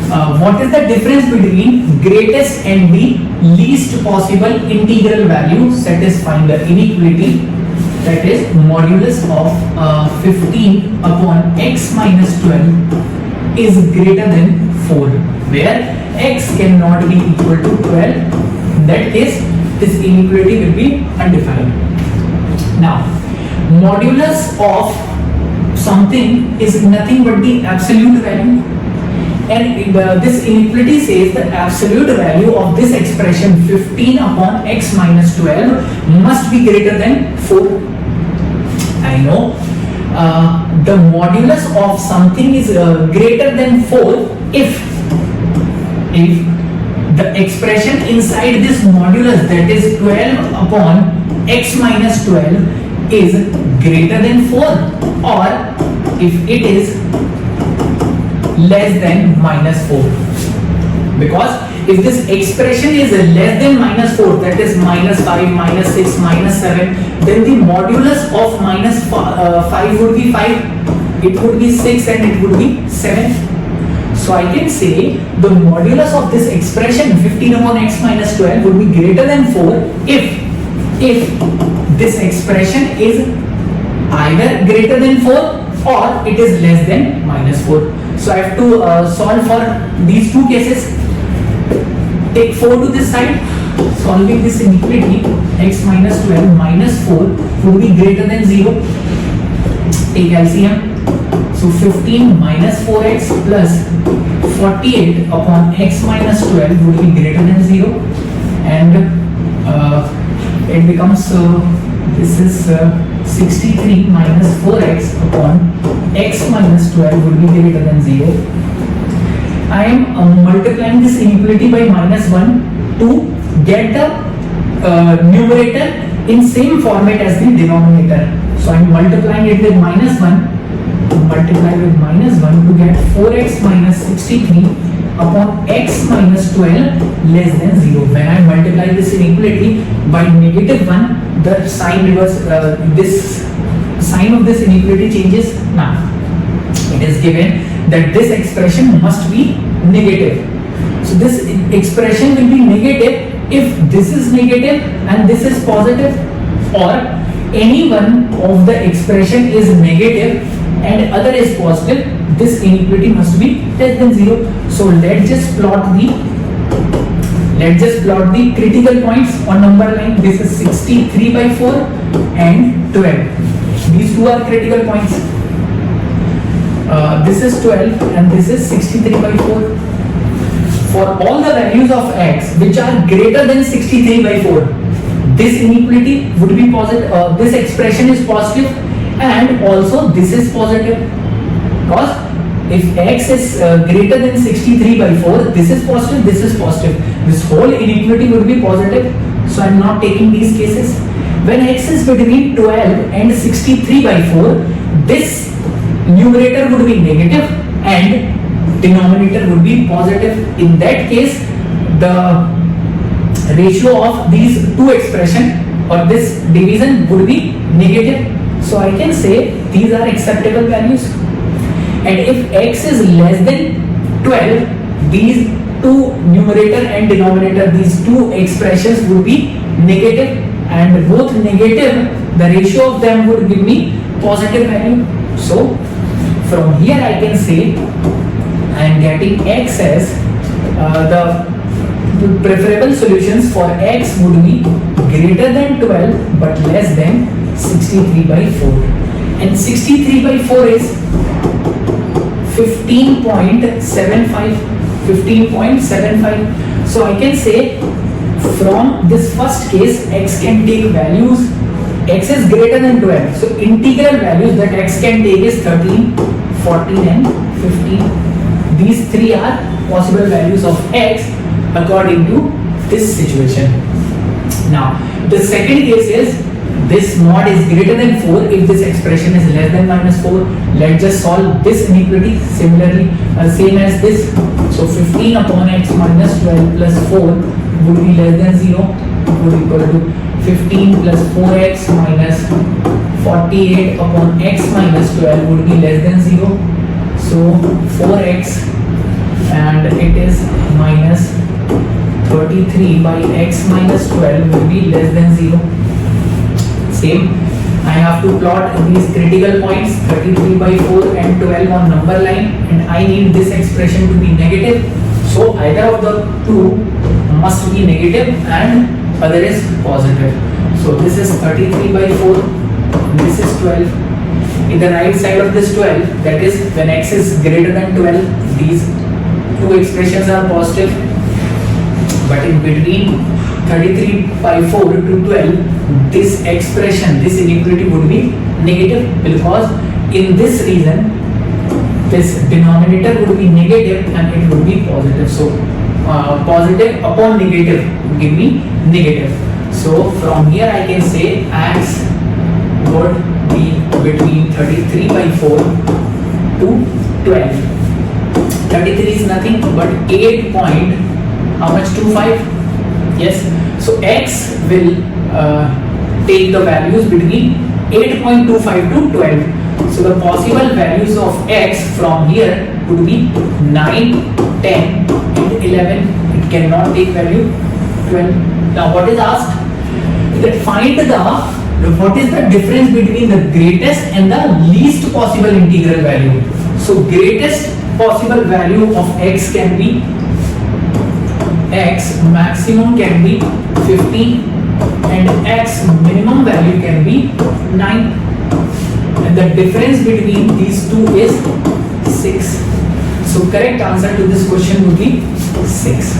what is the difference between greatest and the least possible integral value satisfying the inequality, that is modulus of 15 upon x minus 12 is greater than 4, where x cannot be equal to 12. In that case, this inequality will be undefined. Now, modulus of something is nothing but the absolute value, and this inequality says the absolute value of this expression 15 upon x minus 12 must be greater than 4. I know the modulus of something is greater than 4 if the expression inside this modulus, that is 12 upon x minus 12, is greater than 4, or if it is less than minus 4. Because if this expression is less than minus 4, that is minus 5, minus 6, minus 7, then the modulus of minus 5 would be 5, it would be 6, and it would be 7. So I can say the modulus of this expression 15 upon x minus 12 would be greater than 4 if this expression is either greater than 4 or it is less than minus 4. So I have to solve for these two cases. Take 4 to this side. Solving this inequality, x minus 12 minus 4 would be greater than 0. Take LCM. So 15 minus 4x plus 48 upon x minus 12 would be greater than 0, and it becomes, this is 63 minus 4x upon x minus 12 would be greater than 0. I am multiplying this inequality by minus 1 to get the numerator in same format as the denominator. So I am multiplying it with minus 1, multiply with minus 1 to get 4x minus 63 upon x minus 12 less than 0. When I multiply this inequality by negative 1, the sign reverse, this sign of this inequality changes. Now it is given that this expression must be negative. So this expression will be negative if this is negative and this is positive, or any one of the expression is negative and other is positive. This inequality must be less than 0. So let's just plot the critical points on number line. This is 63 by 4 and 12. These two are critical points. This is 12 and this is 63 by 4. For all the values of x which are greater than 63 by 4, this inequality would be positive. This expression is positive, and also this is positive, because if x is greater than 63 by 4, this is positive, this is positive. This whole inequality would be positive. So I am not taking these cases. When x is between 12 and 63 by 4, this numerator would be negative and denominator would be positive. In that case, the ratio of these two expressions or this division would be negative. So I can say these are acceptable values. And if x is less than 12, these two numerator and denominator, these two expressions would be negative, and both negative, the ratio of them would give me positive value. So from here I can say I am getting x as the preferable solutions for x would be greater than 12 but less than 63 by 4. And 63 by 4 is 15.75. So I can say from this first case x can take values, x is greater than 12. So integral values that x can take is 13, 14 and 15. These three are possible values of x according to this situation. Now the second case is this mod is greater than 4 if this expression is less than minus 4. Let's just solve this inequality similarly, same as this. So 15 upon x minus 12 plus 4 would be less than 0, would equal to 15 plus 4x minus 48 upon x minus 12 would be less than 0. So 4x and it is minus 33 by x minus 12 will be less than 0. Same, I have to plot these critical points 33 by 4 and 12 on number line, and I need this expression to be negative. So either of the two must be negative and other is positive. So this is 33 by 4, this is 12. In the right side of this 12, that is when x is greater than 12, these two expressions are positive. But in between 33 by 4 to 12, this expression, this inequality would be negative, because in this region, this denominator would be negative and it would be positive. So positive upon negative give me negative. So from here I can say x would be between 33 by 4 to 12. 33 is nothing but 8 point, how much, 25? Yes. So x will take the values between 8.25 to 12. So the possible values of x from here would be 9, 10 and 11. It cannot take value 12. Now what is asked? That find what is the difference between the greatest and the least possible integral value. So greatest possible value of x can be, x maximum can be 15 and x minimum value can be 9, and the difference between these two is 6. So correct answer to this question would be 6.